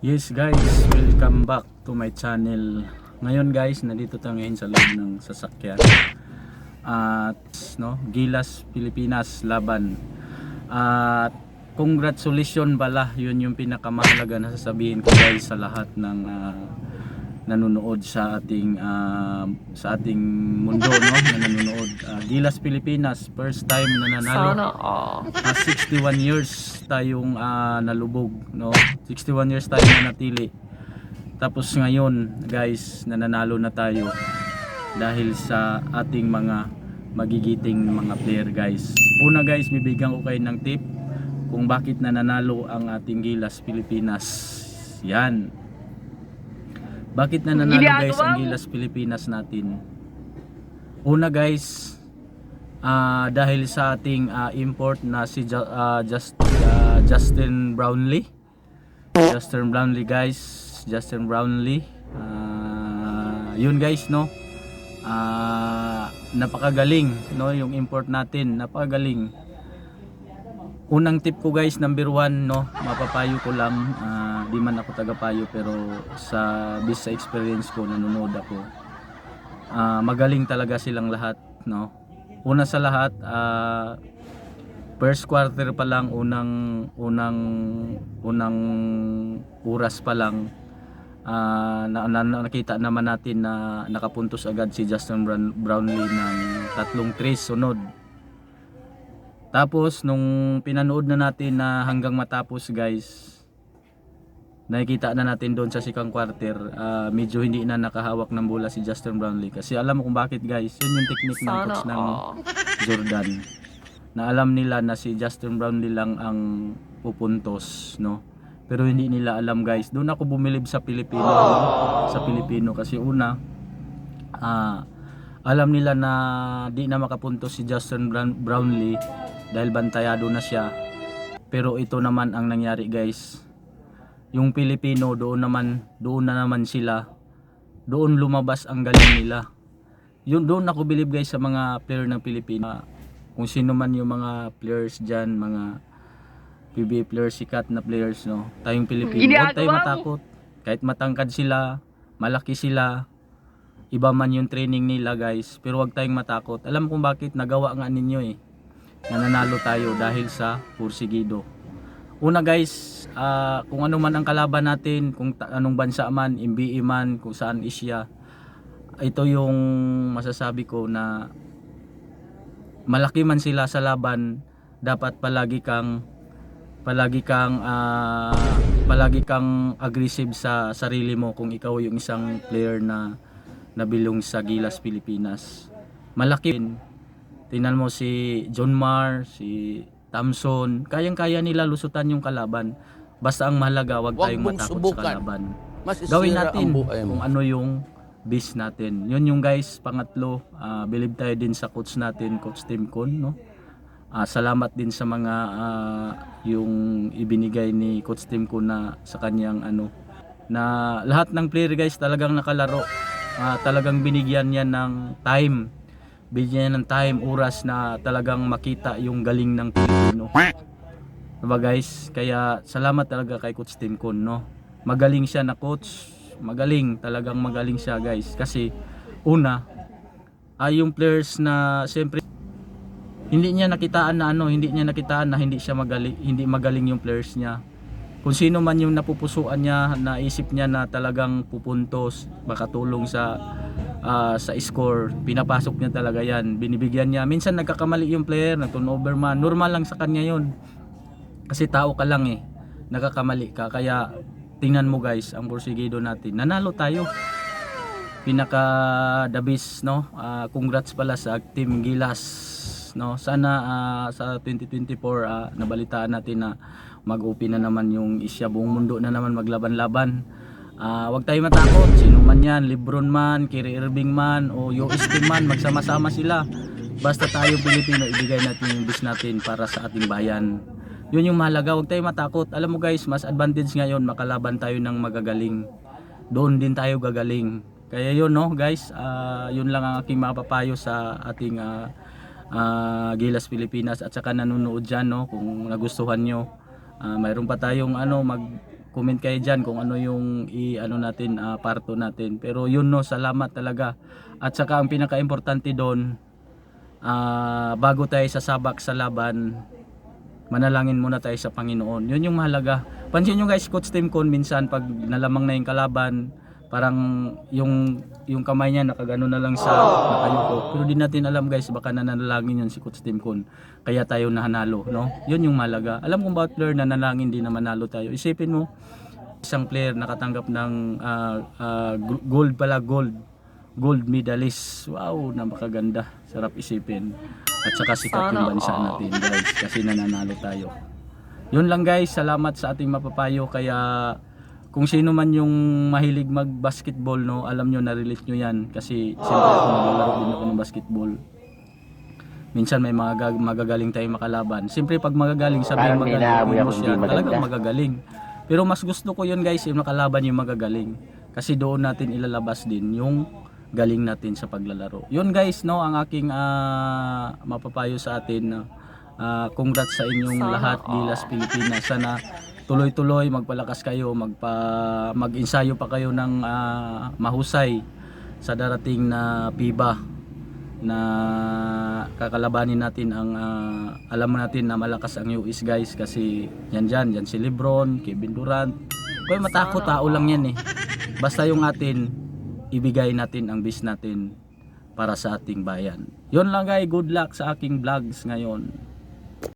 Yes guys, welcome back to my channel. Ngayon guys, nandito tayo ngayon sa loob ng sasakyan. At Gilas Pilipinas laban. At congratulations pala, yun yung pinakamahalaga na sasabihin ko guys sa lahat ng nanonood sa ating mundo, no, na nanonood. Gilas Pilipinas, first time na nanalo. Sana 61 years tayong nalubog, no, 61 years tayo nanatili, tapos ngayon guys nananalo na tayo dahil sa ating mga magigiting mga player guys. Una guys, bibigyan ko kayo ng tip kung bakit nananalo ang ating Gilas Pilipinas. Yan, bakit nananalo guys ang Gilas Pilipinas natin. Una guys, dahil sa ating import na si Justin Brownlee. Justin Brownlee guys, Justin Brownlee. Yun guys, no. Napakagaling, no, yung import natin, napakagaling. Unang tip ko guys, number 1, no, mapapayo ko lang, di man ako tagapayo pero based sa experience ko, nanonood ako. Magaling talaga silang lahat, no. Una sa lahat, first quarter pa lang, unang oras pa lang, nakita naman natin na nakapuntos agad si Justin Brownlee ng 3 trace sunod. Tapos nung pinanood na natin na hanggang matapos guys, nakikita na natin doon sa second quarter, medyo hindi na nakahawak ng bola si Justin Brownlee. Kasi alam mo kung bakit guys, yun yung technique ng coach ng Jordan, na alam nila na si Justin Brownlee lang ang pupuntos, no. Pero hindi nila alam guys. Doon ako bumilib sa Pilipino, no? Sa Pilipino kasi una, alam nila na di na makapuntos si Justin Brownlee dahil bantayado na siya. Pero ito naman ang nangyari guys. Yung Pilipino doon na naman sila. Doon lumabas ang galing nila. Yun, doon ako believe guys sa mga player ng Pilipino. Kung sino man yung mga players diyan, mga PBA players, sikat na players, no. Tayong Pilipino, huwag tayong matakot. Kahit matangkad sila, malaki sila, iba man yung training nila guys, pero huwag tayong matakot. Alam kung bakit, nagawa nga ninyo eh. Nananalo tayo dahil sa pursigido. Una guys, kung ano man ang kalaban natin, kung anong bansa man, MBA man, kung saan Asia, ito yung masasabi ko na malaki man sila sa laban, dapat palagi kang aggressive sa sarili mo kung ikaw yung isang player na nabilong sa Gilas Pilipinas. Malaki. Tingnan mo si John Mar, si Thompson, kayang-kaya nila lusutan yung kalaban. Basta ang mahalaga, wag tayong matakot sa kalaban. Gawin natin kung ano yung base natin. Yun yung guys, pangatlo, believe tayo din sa coach natin, Coach Tim Con, no. Salamat din sa mga yung ibinigay ni Coach Tim Con na sa kanyang na lahat ng player guys talagang nakalaro. Talagang binigyan niya ng time. Bigyan ng time, oras na talagang makita yung galing ng Pilipino. Diba guys? Kaya salamat talaga kay Coach Tim Con, no. Magaling siya na coach. Magaling, talagang magaling siya guys. Kasi una, yung players na siyempre hindi nakitaan na hindi siya magaling, hindi magaling yung players niya. Kung sino man yung napupusuan niya, naisip niya na talagang pupuntos, makatulong sa score, pinapasok niya talaga yan, binibigyan niya. Minsan nagkakamali yung player, nag-turnover man, normal lang sa kanya yun. Kasi tao ka lang eh, nagkakamali ka. Kaya tingnan mo guys, ang porsigido natin, nanalo tayo. Pinaka the best, no. Congrats pala sa Team Gilas, no. Sana sa 2024 nabalitaan natin na mag-open na naman yung Asia, buong mundo na naman maglaban-laban. Wag tayo matakot, sino man yan, Lebron man, Kyrie Irving man, o UST man, magsama-sama sila. Basta tayo Pilipino, ibigay natin yung best natin para sa ating bayan. Yun yung mahalaga, wag tayo matakot. Alam mo guys, mas advantage ngayon, makalaban tayo ng magagaling. Doon din tayo gagaling. Kaya yun, no guys, yun lang ang aking mapapayo sa ating Gilas Pilipinas at saka nanonood dyan, no, kung nagustuhan nyo. Mayroon pa tayong comment kayo dyan kung ano yung ano natin, parto natin. Pero yun no, salamat talaga. At saka ang pinaka-importante doon, bago tayo sasabak sa laban, manalangin muna tayo sa Panginoon. Yun yung mahalaga. Pansin nyo guys, Coach Tim Con, minsan pag nalamang na yung kalaban, parang yung kamay niya nakagano na lang sa nakayuko. Pero di natin alam guys, baka nanalangin yun si Coach Tim Con. Kaya tayo nahanalo, no? Yun yung mahalaga. Alam kong bawat player na nanalangin din na manalo tayo. Isipin mo, isang player nakatanggap ng gold medalist. Wow, napakaganda. Sarap isipin. At saka sikat yung bansa natin guys, kasi nananalo tayo. Yun lang guys, salamat sa ating mapapayo. Kaya kung sino man yung mahilig mag-basketball, no, alam nyo, na-relate nyo yan. Kasi siyempre ako naglalaro din ako ng basketball. Minsan may mga magagaling tayong makalaban. Siyempre pag magagaling, sabihin magaling mo siya, talagang magagaling. Pero mas gusto ko yun guys, yung makalaban yung magagaling. Kasi doon natin ilalabas din yung galing natin sa paglalaro. Yun guys, no, ang aking mapapayo sa atin. Congrats sa inyong lahat, Gilas Pilipinas. Sana tuloy-tuloy magpalakas kayo, mag-ensayo pa kayo ng mahusay sa darating na FIBA na kakalabanin natin ang alam mo natin na malakas ang US guys, kasi yan si LeBron, Kevin Durant. Kung matakot, tao lang yan eh. Basta yung atin, ibigay natin ang best natin para sa ating bayan. Yun lang guys, good luck sa aking vlogs ngayon.